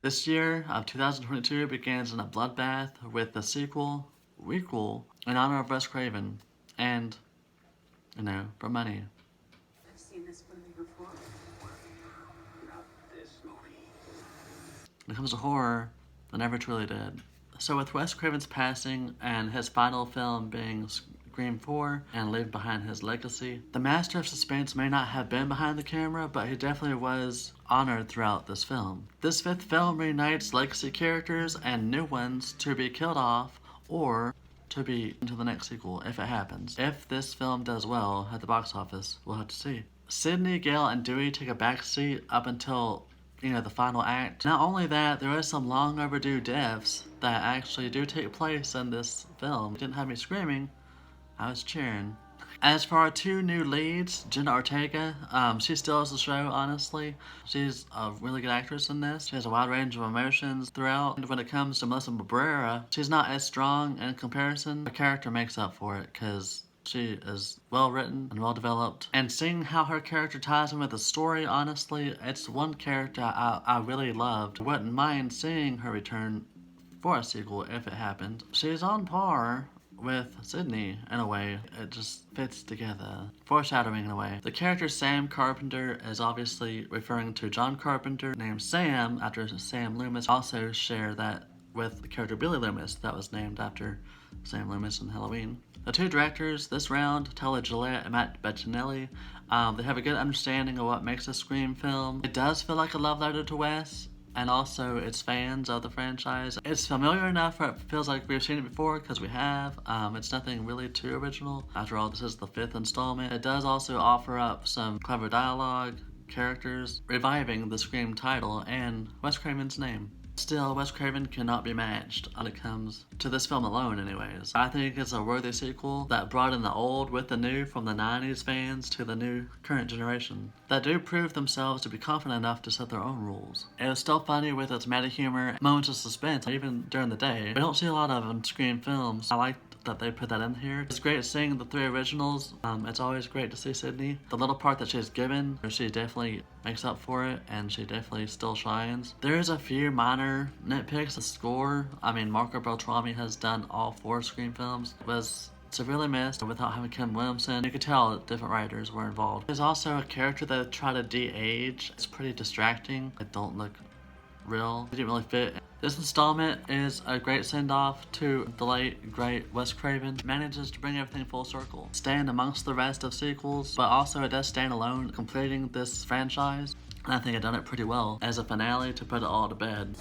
This year of 2022 begins in a bloodbath with the sequel, Requel, in honor of Wes Craven, and, for money. I've seen this movie before. Not this movie. When it comes to horror, I never truly did. So with Wes Craven's passing and his final film being Scream 4 and leave behind his legacy, the master of suspense may not have been behind the camera, but he definitely was honored throughout this film. This fifth film reunites legacy characters and new ones to be killed off or to be into the next sequel if it happens. If this film does well at the box office, we'll have to see. Sidney, Gale, and Dewey take a backseat up until the final act. Not only that, there is some long overdue deaths that actually do take place in this film. It didn't have me screaming, I was cheering. As for our two new leads, Jenna Ortega, she steals the show, honestly. She's a really good actress in this. She has a wide range of emotions throughout. And when it comes to Melissa Barrera, she's not as strong in comparison. The character makes up for it, because she is well written and well developed. And seeing how her character ties in with the story, honestly, it's one character I really loved. I wouldn't mind seeing her return for a sequel if it happened. She's on par with Sidney in a way. It just fits together. Foreshadowing in a way. The character Sam Carpenter is obviously referring to John Carpenter, named Sam after Sam Loomis. Also share that with the character Billy Loomis that was named after Sam Loomis in Halloween. The two directors this round, Taylor Gillette and Matt Bettinelli, they have a good understanding of what makes a Scream film. It does feel like a love letter to Wes, and also its fans of the franchise. It's familiar enough where it feels like we've seen it before, because we have. It's nothing really too original. After all, this is the fifth installment. It does also offer up some clever dialogue, characters, reviving the Scream title and Wes Craven's name. Still, Wes Craven cannot be matched when it comes to this film alone anyways. I think it's a worthy sequel that brought in the old with the new, from the 90s fans to the new current generation, that do prove themselves to be confident enough to set their own rules. It was still funny with its meta humor, moments of suspense, even during the day. We don't see a lot of in Scream films. I like that they put that in here. It's great seeing the three originals. It's always great to see Sidney. The little part that she's given, she definitely makes up for it, and she definitely still shines. There's a few minor nitpicks. The score, Marco Beltrami has done all 4 Scream films, was severely missed without having Kim Williamson. You could tell different writers were involved. There's also a character that tried to de-age. It's pretty distracting. It don't look real. It didn't really fit. This installment is a great send-off to the late, great Wes Craven. It manages to bring everything full circle. Stand amongst the rest of sequels, but also it does stand alone, completing this franchise. And I think it done it pretty well as a finale to put it all to bed.